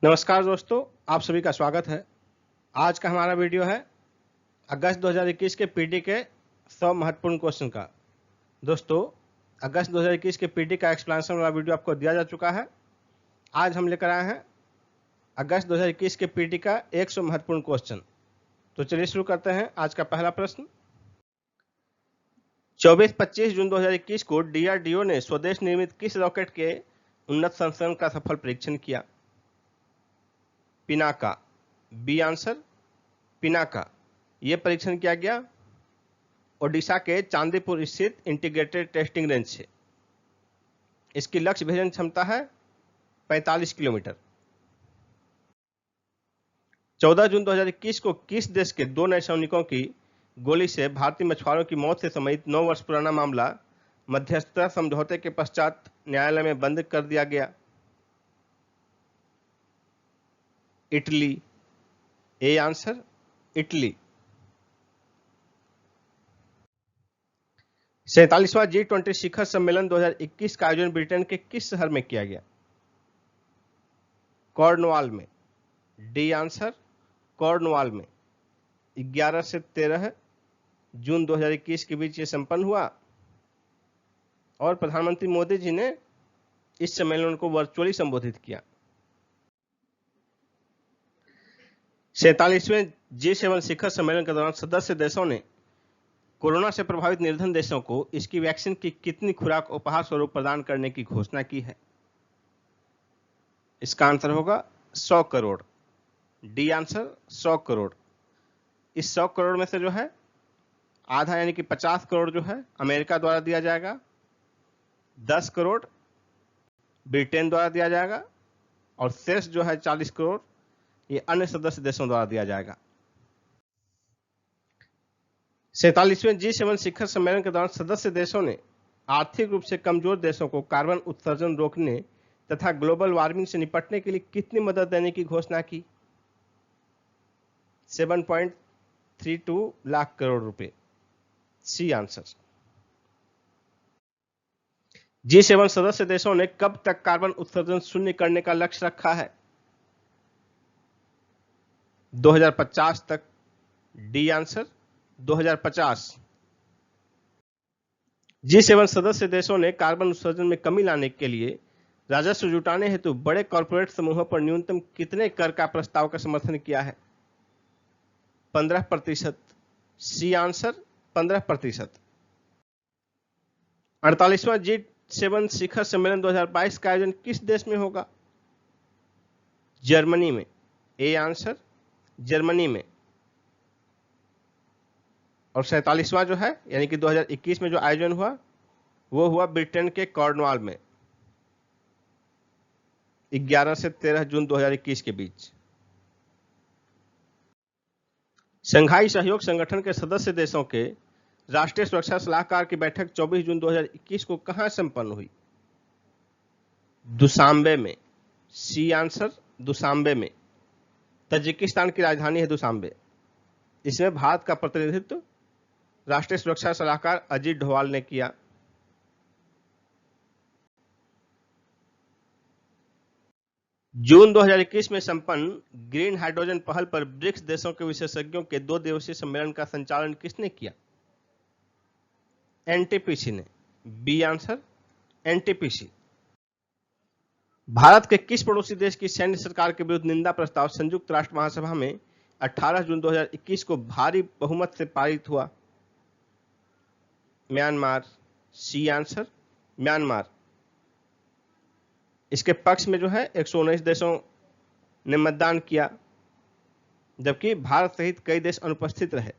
नमस्कार दोस्तों, आप सभी का स्वागत है। आज का हमारा वीडियो है अगस्त 2021 के पीटी के 100 महत्वपूर्ण क्वेश्चन का। दोस्तों, अगस्त 2021 के पीटी का एक्सप्लेनेशन वाला वीडियो आपको दिया जा चुका है। आज हम लेकर आए हैं अगस्त 2021 के पीटी का 100 महत्वपूर्ण क्वेश्चन। तो चलिए शुरू करते हैं। आज का पहला प्रश्न, 24-25 जून 2021 को डीआरडीओ ने स्वदेश निर्मित किस रॉकेट के उन्नत संस्करण का सफल परीक्षण किया? पिनाका। B answer Pinaka. यह परीक्षण किया गया ओडिशा के चांदीपुर स्थित इंटीग्रेटेड टेस्टिंग रेंज से। इसकी लक्ष्य भेजन क्षमता है 45 किलोमीटर। 14 जून 2021 को किस देश के 2 नौसैनिकों की गोली से भारतीय मछुआरों की मौत से संबंधित 9 वर्ष पुराना मामला मध्यस्थता समझौते के पश्चात न्यायालय में बंद कर दिया गया? इटली। A answer Italy. 47वां G20 शिखर सम्मेलन 2021 का आयोजन ब्रिटेन के किस शहर में किया गया? कॉर्नवाल में। डी आंसर कॉर्नवाल में। 11 से 13 जून 2021 के बीच ये संपन्न हुआ और प्रधानमंत्री मोदी जी ने इस सम्मेलन को वर्चुअली संबोधित किया। 47वें G7 शिखर सम्मेलन के दौरान सदस्य देशों ने कोरोना से प्रभावित निर्धन देशों को इसकी वैक्सीन की कितनी खुराक उपहार स्वरूप प्रदान करने की घोषणा की है? इसका आंसर होगा 100 करोड़। D answer 100 crore. इस 100 करोड़ में से जो है आधा यानी कि 50 करोड़ जो है अमेरिका द्वारा दिया जाएगा, 10 करोड़ ब्रिटेन द्वारा दिया जाएगा और शेष जो है 40 करोड़ ये अन्य सदस्य देशों द्वारा दिया जाएगा। 47वें G7 शिखर सम्मेलन के दौरान सदस्य देशों ने आर्थिक रूप से कमजोर देशों को कार्बन उत्सर्जन रोकने तथा ग्लोबल वार्मिंग से निपटने के लिए कितनी मदद देने की घोषणा की? 7.32 लाख करोड़ रुपए। C answer. G7 सदस्य देशों ने कब तक कार्बन उत्सर्जन शून्य करने का लक्ष्य रखा है? 2050 तक। D answer 2050। G7 सदस्य देशों ने कार्बन उत्सर्जन में कमी लाने के लिए राजस्व जुटाने हेतु बड़े कॉर्पोरेट समूहों पर न्यूनतम कितने कर का प्रस्ताव का समर्थन किया है? 15%। C answer 15%। 48वां G7 शिखर सम्मेलन 2022 का आयोजन किस देश में होगा? जर्मनी में। ए आंसर जर्मनी में। और 47वां जो है यानी कि 2021 में जो आयोजन हुआ वो हुआ ब्रिटेन के कॉर्नवाल में 11 से 13 जून 2021 के बीच। शंघाई सहयोग संगठन के सदस्य देशों के राष्ट्रीय सुरक्षा सलाहकार की बैठक 24 जून 2021 को कहां संपन्न हुई? दुशांबे में। सी आंसर दुशांबे में। तजिकिस्तान की राजधानी है दुशांबे। इसमें भारत का प्रतिनिधित्व राष्ट्रीय सुरक्षा सलाहकार अजीत डोभाल ने किया। जून 2021 में संपन्न ग्रीन हाइड्रोजन पहल पर ब्रिक्स देशों के विशेषज्ञों के 2 दिवसीय सम्मेलन का संचालन किसने किया? एनटीपीसी ने। B answer NTPC. भारत के किस पड़ोसी देश की सैन्य सरकार के विरुद्ध निंदा प्रस्ताव संयुक्त राष्ट्र महासभा में 18 जून 2021 को भारी बहुमत से पारित हुआ? म्यांमार। C answer Myanmar. इसके पक्ष में जो है 119 देशों ने मतदान किया जबकि भारत सहित कई देश अनुपस्थित रहे।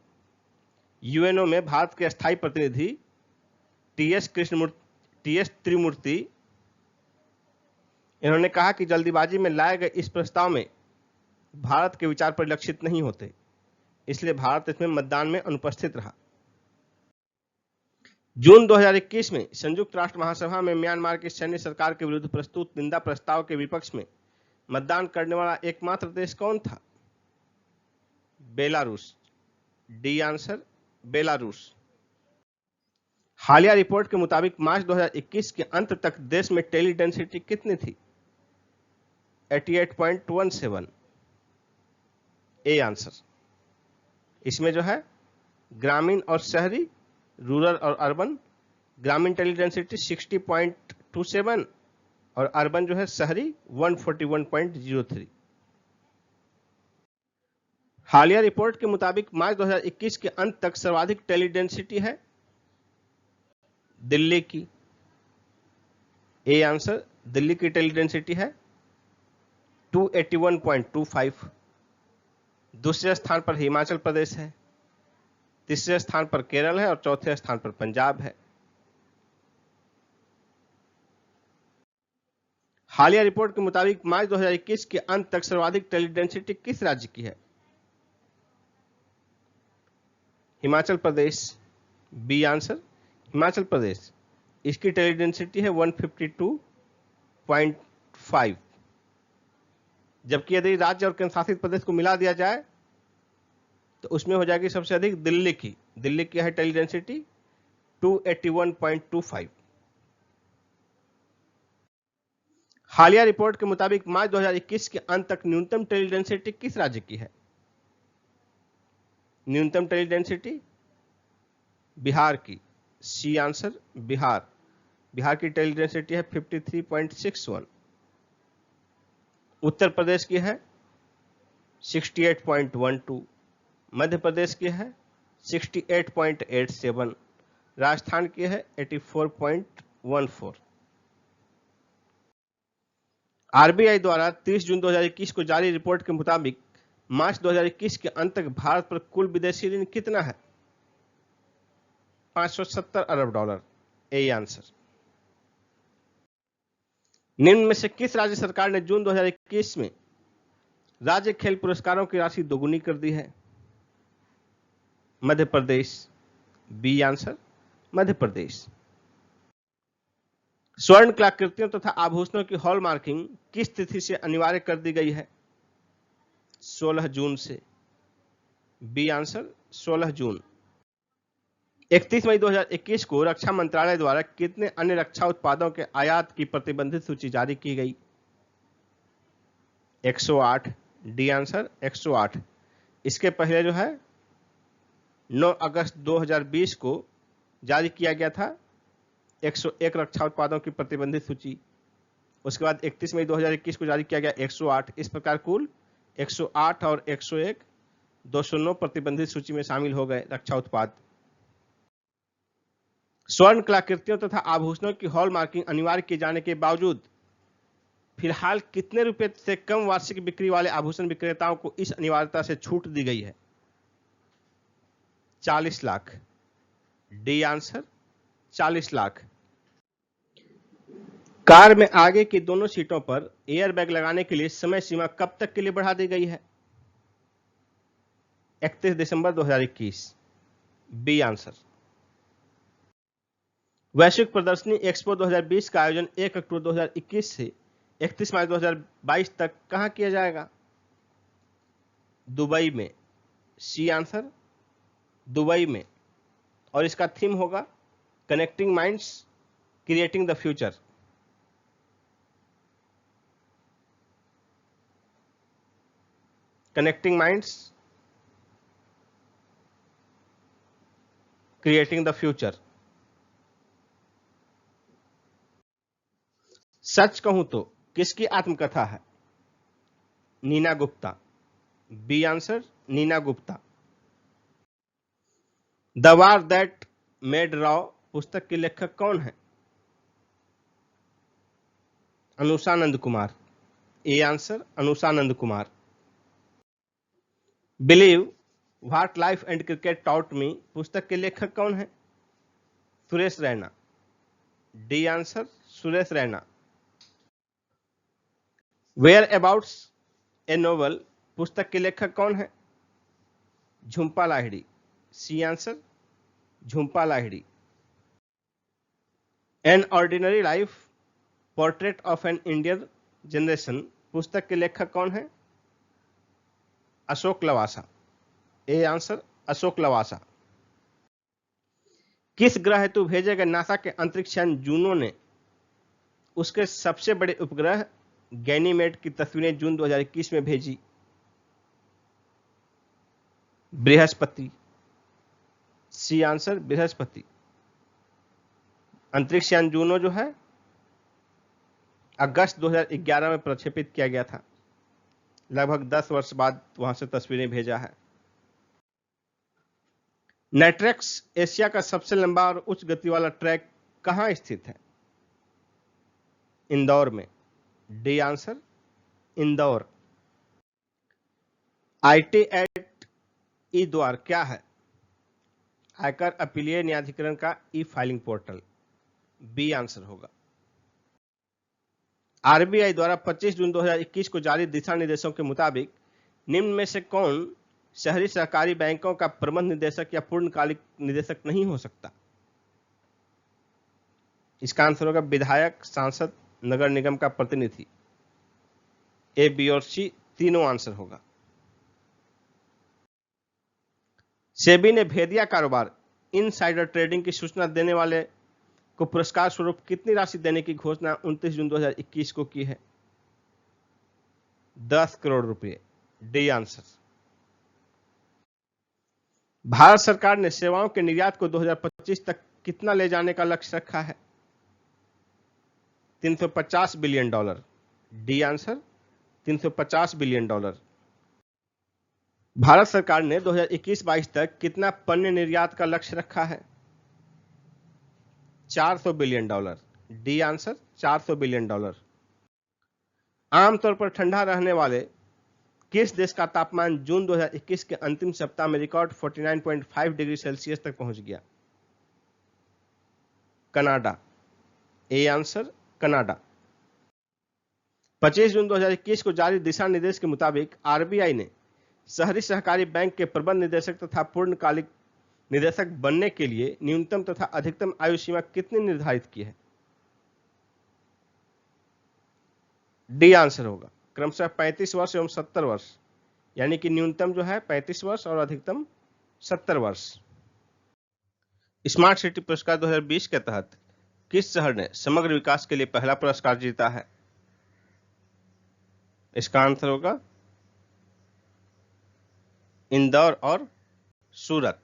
यूएनओ में भारत के स्थायी प्रतिनिधि टीएस त्रिमूर्ति इन्होंने कहा कि जल्दीबाजी में लाए गए इस प्रस्ताव में भारत के विचार परिलक्षित नहीं होते, इसलिए भारत इसमें मतदान में अनुपस्थित रहा। जून 2021 में संयुक्त राष्ट्र महासभा में म्यांमार की सैन्य सरकार के विरुद्ध प्रस्तुत निंदा प्रस्ताव के विपक्ष में मतदान करने वाला एकमात्र देश कौन था? बेलारूस। D answer Belarus. हालिया रिपोर्ट के मुताबिक मार्च 2021 के अंत तक देश में टेली डेंसिटी कितनी थी? 88.17। A answer. इसमें जो है ग्रामीण और शहरी, रूरल और अर्बन, ग्रामीण टेली डेंसिटी 60.27 और अर्बन जो है शहरी 141.03। हालिया रिपोर्ट के मुताबिक मार्च 2021 के अंत तक सर्वाधिक टेली डेंसिटी है दिल्ली की। A answer. दिल्ली की टेली डेंसिटी है 281.25। दूसरे स्थान पर हिमाचल प्रदेश है, तीसरे स्थान पर केरल है और चौथे स्थान पर पंजाब है। हालिया रिपोर्ट के मुताबिक मार्च 2021 के अंत तक सर्वाधिक टेली डेंसिटी किस राज्य की है? हिमाचल प्रदेश। B answer. हिमाचल प्रदेश, इसकी टेली डेंसिटी है 152.5। जबकि यदि राज्य और केंद्र शासित प्रदेश को मिला दिया जाए तो उसमें हो जाएगी सबसे अधिक दिल्ली की। दिल्ली की है टेली डेंसिटी 281.25। हालिया रिपोर्ट के मुताबिक मार्च 2021 के अंत तक न्यूनतम टेली डेंसिटी किस राज्य की है? न्यूनतम टेली डेंसिटी बिहार की। सी आंसर। बिहार। बिहार की टेली डेंसिटी है 53.61। उत्तर प्रदेश की है 68.12। मध्य प्रदेश की है 68.87। राजस्थान की है 84.14। आरबीआई द्वारा 30 जून 2021 को जारी रिपोर्ट के मुताबिक मार्च 2021 के अंत तक भारत पर कुल विदेशी ऋण कितना है? 570 अरब डॉलर। A answer. निम्न में से किस राज्य सरकार ने जून 2021 में राज्य खेल पुरस्कारों की राशि दोगुनी कर दी है? मध्य प्रदेश। B answer. मध्य प्रदेश। स्वर्ण कलाकृतियों तथा आभूषणों की हॉलमार्किंग किस तिथि से अनिवार्य कर दी गई है? 16 जून से। B answer. 16 जून। 31 मई 2021 को रक्षा मंत्रालय द्वारा कितने अन्य रक्षा उत्पादों के आयात की प्रतिबंधित सूची जारी की गई? 108। D answer. 108। इसके पहले जो है 9 अगस्त 2020 को जारी किया गया था 101 रक्षा उत्पादों की प्रतिबंधित सूची। उसके बाद 31 मई 2021 को जारी किया गया 108। इस प्रकार कुल 108 और 101 209 प्रतिबंधित सूची में शामिल हो गए रक्षा उत्पाद। स्वर्ण कलाकृतियों तथा आभूषणों की हॉलमार्किंग अनिवार्य किए जाने के बावजूद फिलहाल कितने रुपए से कम वार्षिक बिक्री वाले आभूषण विक्रेताओं को इस अनिवार्यता से छूट दी गई है? 40 lakh. D answer. 40 lakh. Car में आगे की दोनों सीटों पर एयरबैग लगाने के लिए समय सीमा कब तक के लिए बढ़ा दी गई है? 31 दिसंबर 2021। B answer. वैश्विक प्रदर्शनी एक्सपो 2020 का आयोजन 1 अक्टूबर 2021 से 31 मार्च 2022 तक कहां किया जाएगा? दुबई में। C answer. दुबई में। और इसका थीम होगा connecting minds creating the future. Connecting minds creating the future. सच कहूं तो किसकी आत्मकथा है? Nina Gupta. B answer. Nina Gupta. The war that made रॉ पुस्तक के लेखक कौन है? Anushanand Kumar. A answer. Anushanand Kumar. Believe what life and cricket taught me पुस्तक के लेखक कौन है? Suresh Raina. D answer. Suresh Raina. Whereabouts a novel पुस्तक के लेखक कौन है? Jhumpa Lahiri. C answer. Jhumpa Lahiri. An ordinary life portrait of an Indian generation पुस्तक के लेखक कौन है? अशोक लवासा। A answer. अशोक लवासा। किस ग्रह हेतु भेजे गए नासा के अंतरिक्ष यान जूनो ने उसके सबसे बड़े उपग्रह गैनीमेड की तस्वीरें जून 2021 में भेजी? बृहस्पति। C answer Brihaspati. अंतरिक्ष यान जूनो जो है अगस्त 2011 में प्रक्षेपित किया गया था। लगभग 10 वर्ष बाद वहां से तस्वीरें भेजा है। नेट्रेक्स एशिया का सबसे लंबा और उच्च गति वाला ट्रैक कहां स्थित है? इंदौर में। D answer Indore. IT act e द्वार क्या है? आयकर अपीलीय न्यायाधिकरण का e filing portal. B answer होगा। आरबीआई द्वारा 25 जून 2021 को जारी दिशा निर्देशों के मुताबिक निम्न में से कौन शहरी सहकारी बैंकों का प्रबंध निदेशक या पूर्णकालिक निदेशक नहीं हो सकता? इसका आंसर होगा विधायक, सांसद, नगर निगम का प्रतिनिधि। ए, बी और सी तीनों आंसर होगा। सेबी ने भेदिया कारोबार इनसाइडर ट्रेडिंग की सूचना देने वाले को पुरस्कार स्वरूप कितनी राशि देने की घोषणा 29 जून 2021 को की है? 10 करोड़ रुपए। D answer. भारत सरकार ने सेवाओं के निर्यात को 2025 तक कितना ले जाने का लक्ष्य रखा है? 350 billion dollar. D answer 350 billion dollar. Bharat सरकार ने 2021-22 तक कितना पण्य निर्यात का लक्ष्य रखा है? 400 billion dollar. D answer 400 billion dollar. आमतौर पर ठंडा रहने वाले किस देश का तापमान जून 2021 के अंतिम सप्ताह में रिकॉर्ड 49.5 डिग्री सेल्सियस तक पहुंच गया? कनाडा। A answer Canada. 25 जून 2021 को जारी दिशा निर्देश के मुताबिक आरबीआई ने शहरी सहकारी बैंक के प्रबंध निदेशक तथा पूर्णकालिक निदेशक बनने के लिए न्यूनतम तथा अधिकतम आयु सीमा कितनी निर्धारित की है? डी आंसर होगा क्रमशः 35 वर्ष एवं 70 वर्ष, यानी कि न्यूनतम जो है 35 वर्ष और अधिकतम 70 वर्ष। स्मार्ट सिटी पुरस्कार 2020 के तहत किस शहर ने समग्र विकास के लिए पहला पुरस्कार जीता है? इसका आंसर होगा इंदौर और सूरत,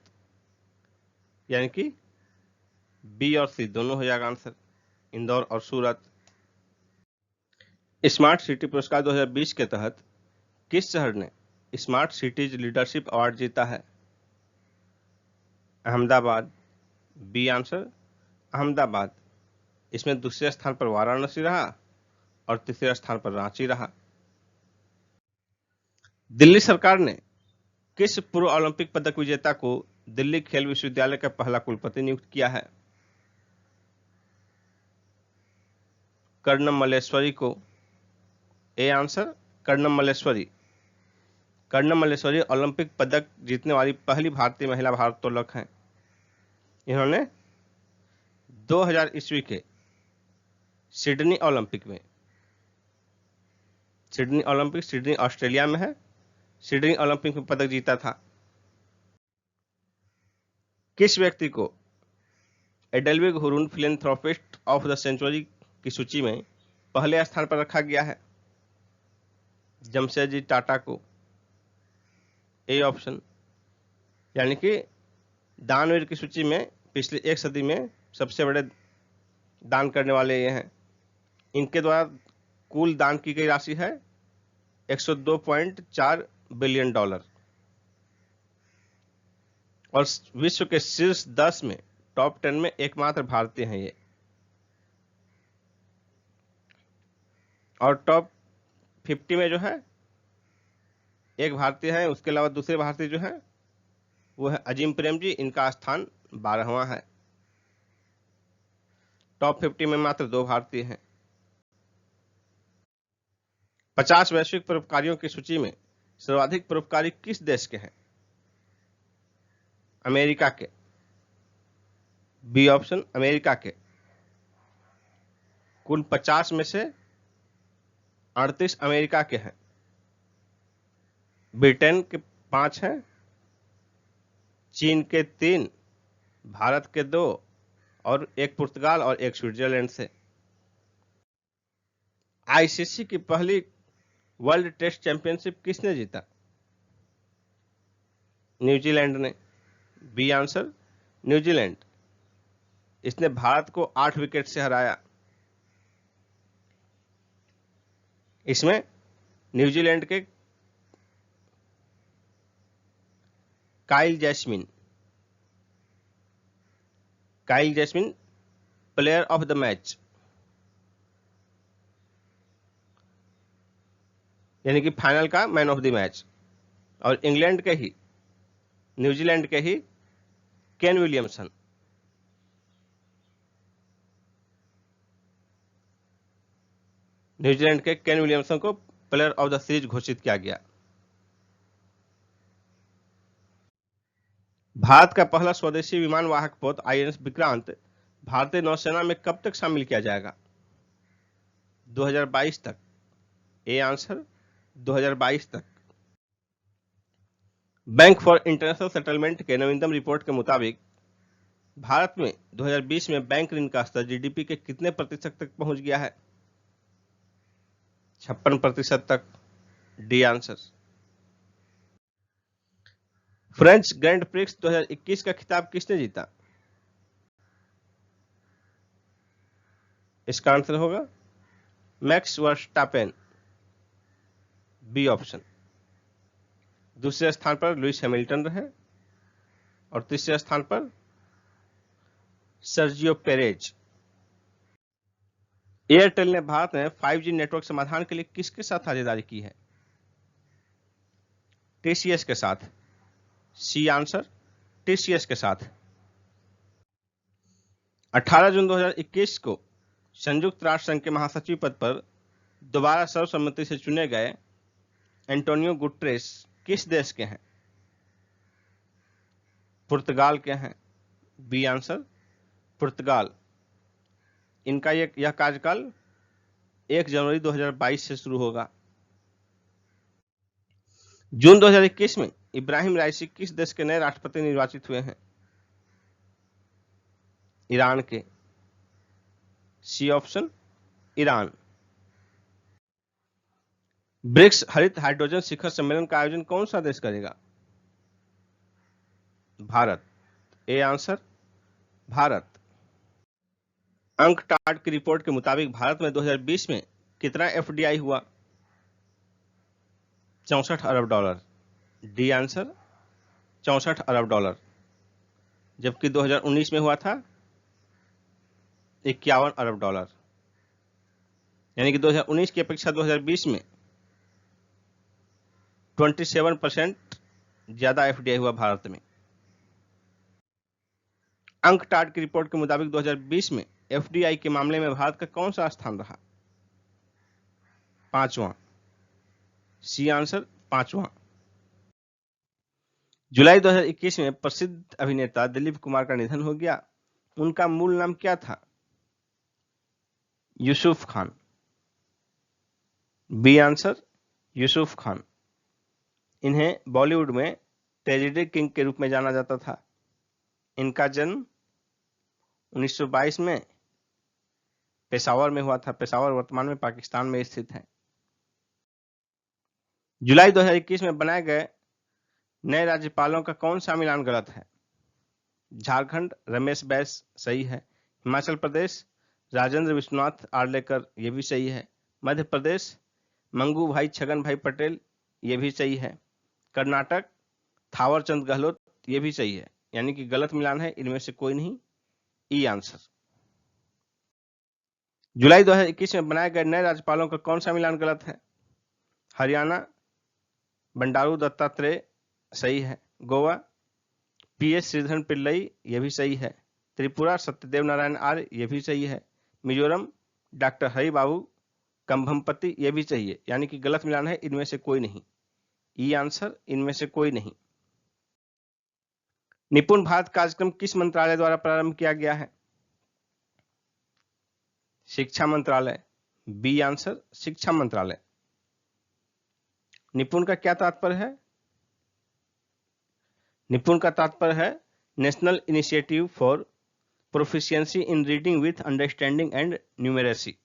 यानी कि बी और सी दोनों हो जाएगा आंसर, इंदौर और सूरत। स्मार्ट सिटी पुरस्कार 2020 के तहत किस शहर ने स्मार्ट सिटीज लीडरशिप अवार्ड जीता है? अहमदाबाद। B answer Ahmedabad. इसमें दूसरे स्थान पर वाराणसी रहा और तीसरे स्थान पर रांची रहा। दिल्ली सरकार ने किस पूर्व ओलंपिक पदक विजेता को दिल्ली खेल विश्वविद्यालय का पहला कुलपति नियुक्त किया है? कर्णम मल्लेश्वरी को। A answer Karnam Malleswari. Karnam Malleswari Olympic पदक जीतने वाली पहली भारतीय महिला भारोत्तोलक हैं। इन्होंने 2000 ईस्वी के सिडनी ओलंपिक सिडनी ऑस्ट्रेलिया में है, सिडनी ओलंपिक में पदक जीता था। किस व्यक्ति को EdelGive Hurun philanthropist of the century की सूची में पहले स्थान पर रखा गया है? जमशेदजी टाटा को। ए ऑप्शन, यानी कि दानवीर की सूची में पिछली एक सदी में सबसे बड़े दान करने वाले ये हैं। इनके द्वारा कुल दान की गई राशि है 102.4 बिलियन डॉलर और विश्व के शीर्ष 10 में टॉप 10 में एकमात्र भारतीय हैं ये, और टॉप 50 में जो है एक भारतीय है, उसके अलावा दूसरे भारतीय जो है वो है अजीम प्रेम जी, इनका स्थान 12वां है। टॉप 50 में मात्र 2 भारतीय हैं। 50 वैश्विक परोपकारियों की सूची में सर्वाधिक परोपकारी किस देश के हैं? अमेरिका के। बी ऑप्शन अमेरिका के। कुल 50 में से 38 अमेरिका के हैं। ब्रिटेन के 5 हैं, चीन के 3, भारत के 2 और एक पुर्तगाल और एक स्विट्जरलैंड से। आईसीसी की पहली वर्ल्ड टेस्ट चैंपियनशिप किसने जीता? न्यूजीलैंड ने। B answer New Zealand. इसने भारत को 8 विकेट से हराया। इसमें न्यूजीलैंड के Kyle Jamieson player of the match, यानी कि फाइनल का मैन ऑफ द मैच। और इंग्लैंड के ही, न्यूजीलैंड के ही केन विलियमसन। न्यूजीलैंड के केन विलियमसन को प्लेयर ऑफ द सीरीज घोषित किया गया। भारत का पहला स्वदेशी विमान वाहक पोत आईएनएस विक्रांत भारतीय नौसेना में कब तक शामिल किया जाएगा? 2022 तक। ए आंसर 2022 तक। बैंक फॉर इंटरनेशनल सेटलमेंट के नवीनतम रिपोर्ट के मुताबिक भारत में 2020 में बैंक ऋण का स्तर जीडीपी के कितने प्रतिशत तक पहुंच गया है? 56% तक। D answer. French grand prix 2021 का खिताब किसने जीता? इसका आंसर होगा मैक्स वर्स्टापेन। B option. दूसरे स्थान पर लुइस हैमिल्टन रहे और तीसरे स्थान पर सर्जियो पेरेज। एयरटेल ने भारत में 5G नेटवर्क समाधान के लिए किसके साथ साझेदारी की है? टीसीएस के साथ। सी आंसर टीसीएस के साथ। 18 जून 2021 को संयुक्त राष्ट्र संघ के महासचिव पद पर दोबारा सर्वसम्मति से चुने गए एंटोनियो गुटरेस किस देश के हैं? पुर्तगाल के हैं। बी आंसर पुर्तगाल। इनका यह कार्यकाल 1 जनवरी 2022 से शुरू होगा। जून 2021 में इब्राहिम राइसी किस देश के नए राष्ट्रपति निर्वाचित हुए हैं? ईरान के। C option Iran. ब्रिक्स हरित हाइड्रोजन शिखर सम्मेलन का आयोजन कौन सा देश करेगा? Bharat. A answer Bharat. UNCTAD की रिपोर्ट के मुताबिक भारत में 2020 में कितना एफडीआई हुआ? 64 अरब डॉलर। डी आंसर 64 अरब डॉलर। जबकि 2019 में हुआ था 51 अरब डॉलर। यानी कि 2019 की अपेक्षा 2020 में 27% ज्यादा एफडीआई हुआ भारत में। अंकटाड की रिपोर्ट के मुताबिक 2020 में एफडीआई के मामले में भारत का कौन सा स्थान रहा? 5वां। सी आंसर 5वां। जुलाई 2021 में प्रसिद्ध अभिनेता दिलीप कुमार का निधन हो गया। उनका मूल नाम क्या था? यूसुफ खान। B answer Yusuf Khan. इन्हें बॉलीवुड में ट्रेजेडी किंग के रूप में जाना जाता था। इनका जन्म 1922 में पेशावर में हुआ था। पेशावर वर्तमान में पाकिस्तान में स्थित है। जुलाई 2021 में बनाए गए नए राज्यपालों का कौन सा मिलान गलत है? झारखंड रमेश बैस सही है। हिमाचल प्रदेश राजेंद्र विश्वनाथ आर्लेकर, यह भी सही है। मध्य प्रदेश मंगू भाई छगन भाई पटेल, यह भी सही है। कर्नाटक थावर चंद गहलोत, यह भी सही है। यानी कि गलत मिलान है इनमें से कोई नहीं। ई आंसर। जुलाई 2021 में बनाए गए नए राज्यपालों का कौन सा मिलान गलत है? हरियाणा बंडारू दत्तात्रेय, सही है। गोवा पीएस श्रीधरन पिल्लई, यह भी सही है। त्रिपुरा सत्यदेव नारायण आर्य, यह भी सही है। मिजोरम डॉक्टर हरि बाबू कंभमपति, यह भी सही है। यानी कि गलत मिलान है इनमें से कोई नहीं। ई आंसर इनमें से कोई नहीं। निपुण भारत कार्यक्रम किस मंत्रालय द्वारा प्रारंभ किया गया है? शिक्षा मंत्रालय। बी आंसर शिक्षा मंत्रालय। निपुण का क्या तात्पर्य है? निपुण का तात्पर्य है national initiative for proficiency in reading with understanding and numeracy.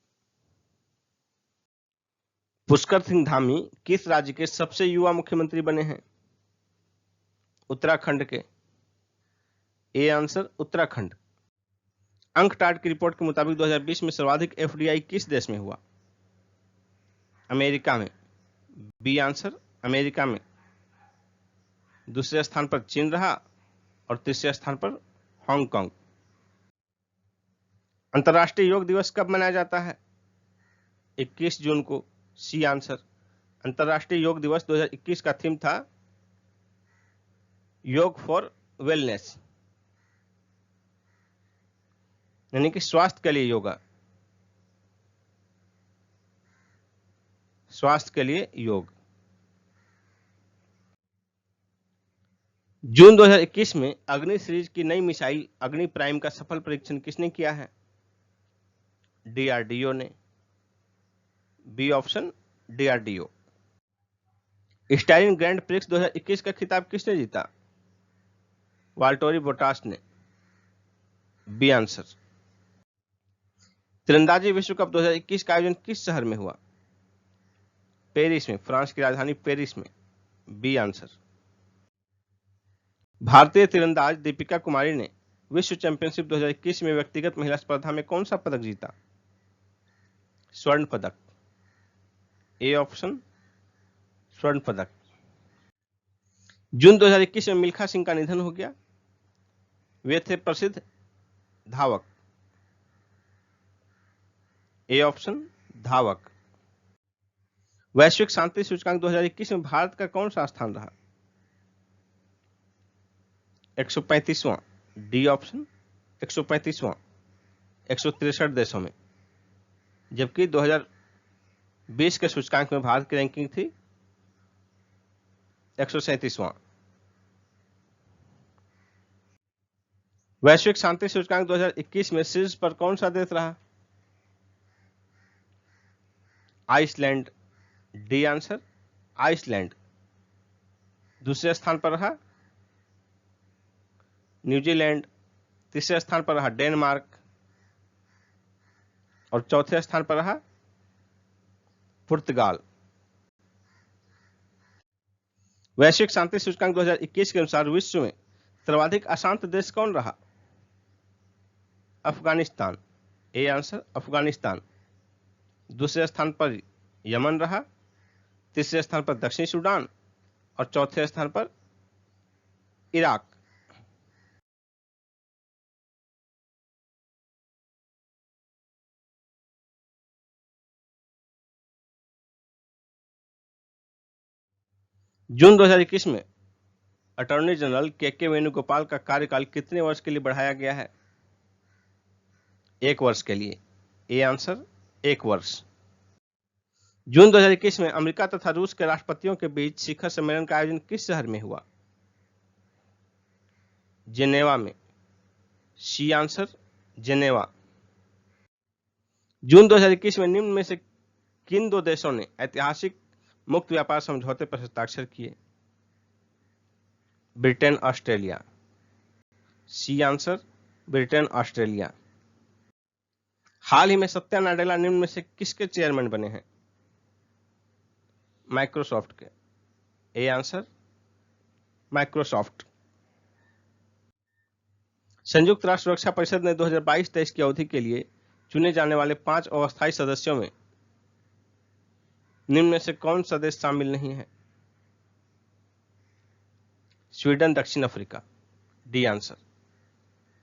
Pushkar Singh Dhami किस राज्य के सबसे युवा मुख्यमंत्री बने हैं? उत्तराखंड के। A answer Uttarakhand. अंकटाड की रिपोर्ट के मुताबिक 2020 में सर्वाधिक एफडीआई किस देश में हुआ? अमेरिका में। बी आंसर अमेरिका में। दूसरे स्थान पर चीन रहा और तीसरे स्थान पर हांगकांग। अंतर्राष्ट्रीय योग दिवस कब मनाया जाता है? 21 जून को। C answer. अंतर्राष्ट्रीय योग दिवस 2021 का थीम था योग फॉर वेलनेस, यानी कि स्वास्थ्य के लिए योगा, स्वास्थ्य के लिए योग। जून 2021 में अग्नि सीरीज की नई मिसाइल अग्नि प्राइम का सफल परीक्षण किसने किया है? डीआरडीओ ने। B option DRDO. Styrian grand prix 2021 का खिताब किसने जीता? वाल्टोरी बोटास ने। B answer. तीरंदाजी विश्व कप 2021 का आयोजन किस शहर में हुआ? पेरिस में, फ्रांस की राजधानी पेरिस में। B answer. भारतीय तीरंदाज दीपिका कुमारी ने विश्व चैंपियनशिप 2021 में व्यक्तिगत महिला स्पर्धा में कौन सा पदक जीता? स्वर्ण पदक। ए ऑप्शन स्वर्ण पदक। जून 2021 में मिल्खा सिंह का निधन हो गया। वे थे प्रसिद्ध धावक। ए ऑप्शन धावक। वैश्विक शांति सूचकांक 2021 में भारत का कौन सा स्थान रहा? 135वां। D option 135वां। 163 देशों में, जबकि 2020 के सूचकांक में भारत की रैंकिंग थी 137वां। वैश्विक शांति सूचकांक 2021 में शीर्ष पर कौन सा देश रहा? आइसलैंड। D answer Iceland. दूसरे स्थान पर रहा न्यूजीलैंड। तीसरे स्थान पर रहा डेनमार्क और चौथे स्थान पर रहा पुर्तगाल। वैश्विक शांति सूचकांक 2021 के अनुसार विश्व में सर्वाधिक अशांत देश कौन रहा? अफगानिस्तान। A answer Afghanistan. दूसरे स्थान पर यमन रहा, तीसरे स्थान पर दक्षिणी सूडान और चौथे स्थान पर इराक। जून 2021 में अटॉर्नी जनरल के वेणुगोपाल का कार्यकाल कितने वर्ष के लिए बढ़ाया गया है? 1 वर्ष के लिए। ए आंसर 1 वर्ष। जून 2021 में अमेरिका तथा रूस के राष्ट्रपतियों के बीच शिखर सम्मेलन का आयोजन किस शहर में हुआ? जेनेवा में। C answer Geneva. जून 2021 में निम्न में से किन 2 देशों ने ऐतिहासिक मुक्त व्यापार समझौते पर हस्ताक्षर किए? Britain Australia. C answer Britain Australia. हाल ही में सत्या नाडेला निम्न में से किसके चेयरमैन बने हैं? माइक्रोसॉफ्ट के। A answer Microsoft. संयुक्त राष्ट्र सुरक्षा परिषद ने 2022-23 की अवधि के लिए चुने जाने वाले 5 अस्थायी सदस्यों में निम्न में से कौन सा देश शामिल नहीं है? स्वीडन, दक्षिण अफ्रीका। D answer.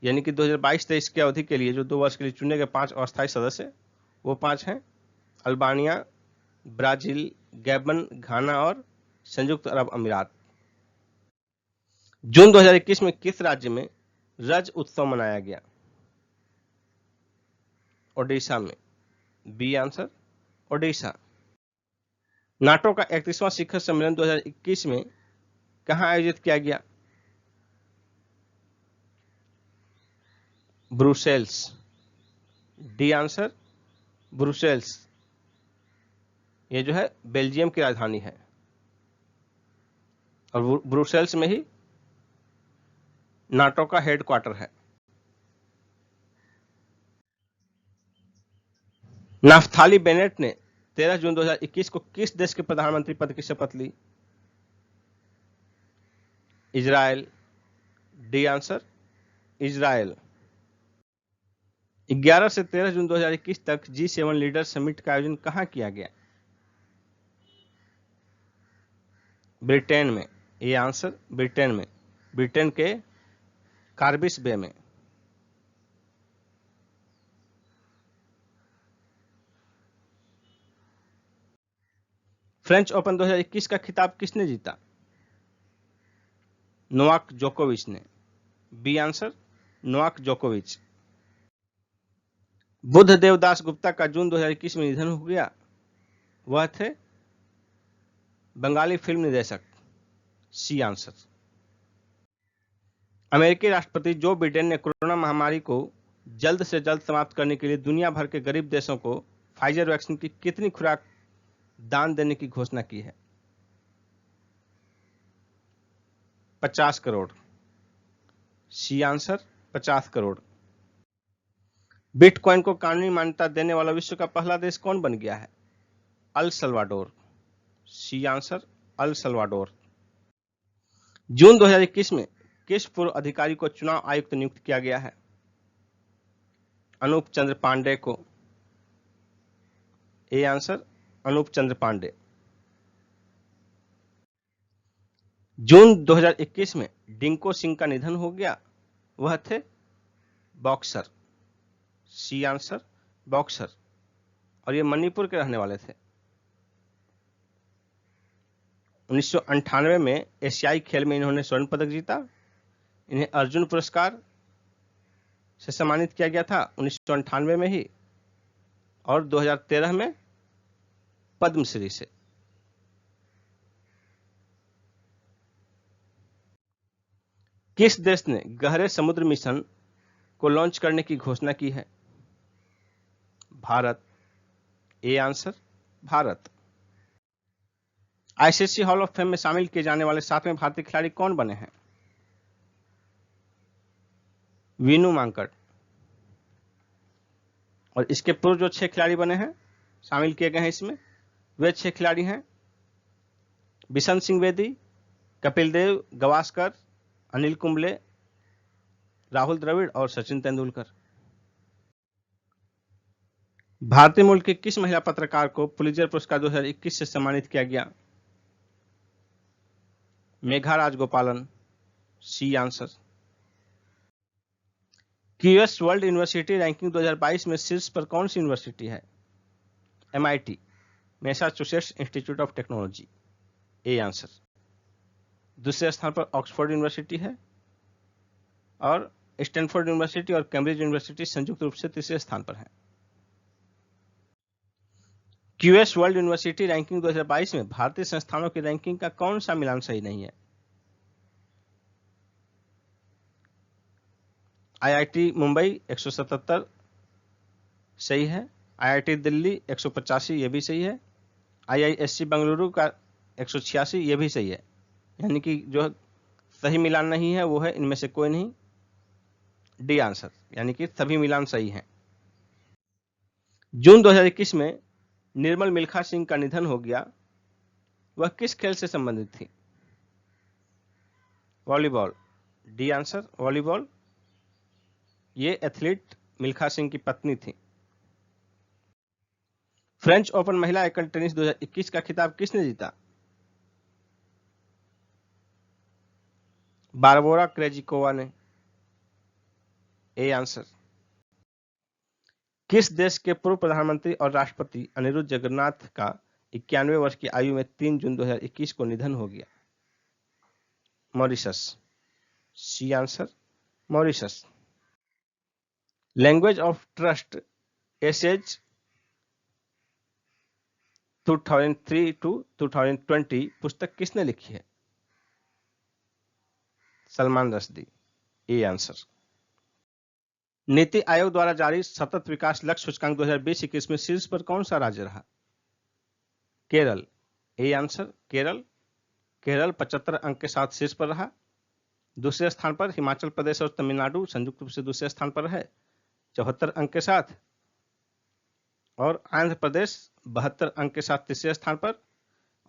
यानी कि 2022-23 की अवधि के लिए जो 2 वर्ष के लिए चुने गए 5 अस्थायी सदस्य, वो 5 हैं अल्बानिया, ब्राजील, गैबन, घाना और संयुक्त अरब अमीरात। जून 2021 में किस राज्य में रज उत्सव मनाया गया? ओडिशा में। B answer Odisha. नाटो का 31वां शिखर सम्मेलन 2021 में कहां आयोजित किया गया? ब्रुसेल्स। D answer Brussels. ये जो है बेल्जियम की राजधानी है और ब्रुसेल्स में ही नाटो का हेडक्वार्टर है। नाफ्थाली बेनेट ने 13 जून 2021 को किस देश के प्रधानमंत्री पद की शपथ ली? इजराइल। D answer Israel. 11 से 13 जून 2021 तक G7 लीडर समिट का आयोजन कहां किया गया? ब्रिटेन में। ये आंसर ब्रिटेन में, ब्रिटेन के कार्बिस बे में। फ्रेंच ओपन 2021 का खिताब किसने जीता? नोवाक जोकोविच ने। बी आंसर नोवाक जोकोविच। बुद्ध देवदास गुप्ता का जून 2021 में निधन हो गया। वह थे बंगाली फिल्म निर्देशक। C answer. अमेरिकी राष्ट्रपति जो बिडेन ने कोरोना महामारी को जल्द से जल्द समाप्त करने के लिए दुनिया भर के गरीब देशों को फाइजर वैक्सीन की कितनी खुराक दान देने की घोषणा की है? 50 crore. C answer 50 crore. Bitcoin को कानूनी मान्यता देने वाला विश्व का पहला देश कौन बन गया है? El Salvador. C answer El Salvador. जून 2021 में किस पूर्व अधिकारी को चुनाव आयुक्त नियुक्त किया गया है? अनूप चंद्र पांडे को। ए आंसर अनूप चंद्र पांडे। जून 2021 में डिंको सिंह का निधन हो गया। वह थे बॉक्सर। C answer boxer. और ये मणिपुर के रहने वाले थे। 1998 में एशियाई खेल में इन्होंने स्वर्ण पदक जीता। इन्हें अर्जुन पुरस्कार से सम्मानित किया गया था 1998 में ही, और 2013 में पद्मश्री से। किस देश ने गहरे समुद्र मिशन को लॉन्च करने की घोषणा की है? Bharat. A answer Bharat. ICC hall of fame में शामिल किए जाने वाले 7वें भारतीय खिलाड़ी कौन बने हैं? वीनू मांकड़। और इसके पूर्व जो 6 खिलाड़ी बने हैं, शामिल किए गए हैं इसमें, वे 6 खिलाड़ी हैं: बिशन सिंह बेदी, कपिल देव, गावस्कर, अनिल कुंबले, राहुल द्रविड़ और सचिन तेंदुलकर। भारतीय मूल की किस महिला पत्रकार को पुलित्जर पुरस्कार 2021 से सम्मानित किया गया? Megha Rajagopalan. C answer. QS world university ranking 2022 में शीर्ष पर कौन सी यूनिवर्सिटी है? MIT, Massachusetts institute of technology. A answer. दूसरे स्थान पर ऑक्सफोर्ड यूनिवर्सिटी है, और स्टैनफोर्ड यूनिवर्सिटी और कैम्ब्रिज यूनिवर्सिटी संयुक्त रूप से तीसरे स्थान पर है। क्यूएस वर्ल्ड यूनिवर्सिटी रैंकिंग 2022 में भारतीय संस्थानों की रैंकिंग का कौन सा मिलान सही नहीं है? IIT मुंबई 177 सही है, IIT दिल्ली 185 ये भी सही है, IISc बेंगलुरु का 186 ये भी सही है। यानी कि जो सही मिलान नहीं है वो है इनमें से कोई नहीं। डी आंसर, यानी कि सभी मिलान सही हैं। जून 2021 में निर्मल मिल्खा सिंह का निधन हो गया। वह किस खेल से संबंधित थी? वॉलीबॉल। D answer volleyball. ये एथलीट मिल्खा सिंह की पत्नी थी। फ्रेंच ओपन महिला एकल टेनिस 2021 का खिताब किसने जीता? बारबोरा क्रेजिकोवा ने। A answer. किस देश के पूर्व प्रधानमंत्री और राष्ट्रपति अनिरुद्ध जगन्नाथ का 91 वर्ष की आयु में 3 जून 2021 को निधन हो गया? Mauritius. C answer Mauritius. Language of trust essays 2003 to 2020 पुस्तक किसने लिखी है? सलमान रश्दी। A answer. नीति आयोग द्वारा जारी सतत विकास लक्ष्य सूचकांक 2020-21 में शीर्ष पर कौन सा राज्य रहा? केरल। A answer Kerala. केरल 75 अंक के साथ शीर्ष पर रहा। दूसरे स्थान पर हिमाचल प्रदेश और तमिलनाडु संयुक्त रूप से दूसरे स्थान पर है 74 अंक के साथ। और आंध्र प्रदेश 72 अंक के साथ तीसरे स्थान पर,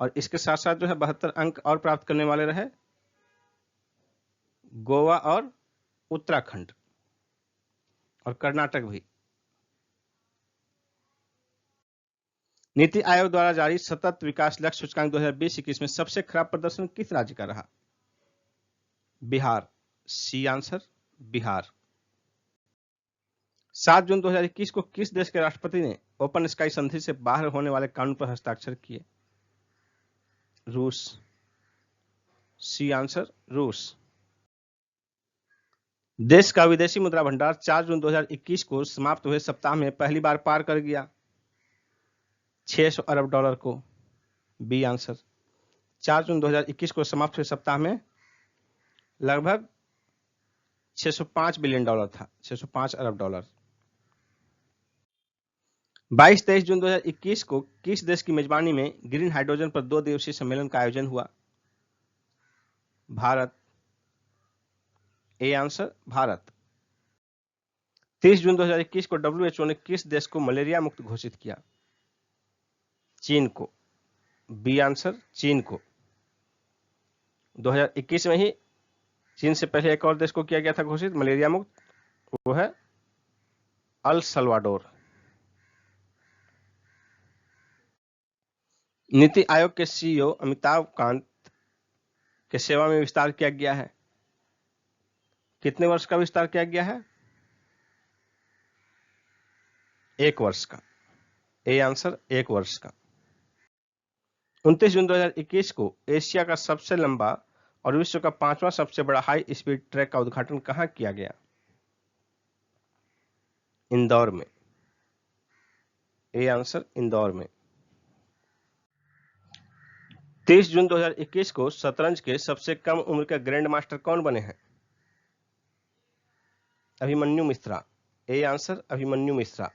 और इसके साथ साथ जो है 72 अंक और प्राप्त करने वाले रहे गोवा और उत्तराखंड और कर्नाटक भी। नीति आयोग द्वारा जारी सतत विकास लक्ष्य सूचकांक 2020-21 में सबसे खराब प्रदर्शन किस राज्य का रहा? बिहार। C answer Bihar. 7 जून 2021 को किस देश के राष्ट्रपति ने ओपन स्काई संधि से बाहर होने वाले कानून पर हस्ताक्षर किए? रूस। सी आंसर रूस। देश का विदेशी मुद्रा भंडार 4 जून 2021 को समाप्त हुए सप्ताह में पहली बार पार कर गया 600 अरब डॉलर को। B answer. 4 जून 2021 को समाप्त हुए सप्ताह में लगभग 605 बिलियन डॉलर था, 605 अरब डॉलर। 22-23 जून 2021 को किस देश की मेजबानी में ग्रीन हाइड्रोजन पर 2 दिवसीय सम्मेलन का आयोजन हुआ? भारत। A answer Bharat. 30 जून 2021 को WHO ने किस देश को मलेरिया मुक्त घोषित किया? चीन को। बी आंसर चीन को। 2021 में ही चीन से पहले एक और देश को किया गया था घोषित मलेरिया मुक्त, वो है अल सल्वाडोर। नीति आयोग के सीईओ अमिताभ कांत के सेवा में विस्तार किया गया है। कितने वर्ष का विस्तार किया गया है? 1 वर्ष का। ए आंसर 1 वर्ष का। 29 जून 2021 को एशिया का सबसे लंबा और विश्व का 5वां सबसे बड़ा हाई स्पीड ट्रैक का उद्घाटन कहां किया गया? इंदौर में। ए आंसर इंदौर में। 30 जून 2021 को शतरंज के सबसे कम उम्र के ग्रैंड मास्टर कौन बने हैं? अभिमन्यु मिश्रा। A answer Abhimanyu Mishra.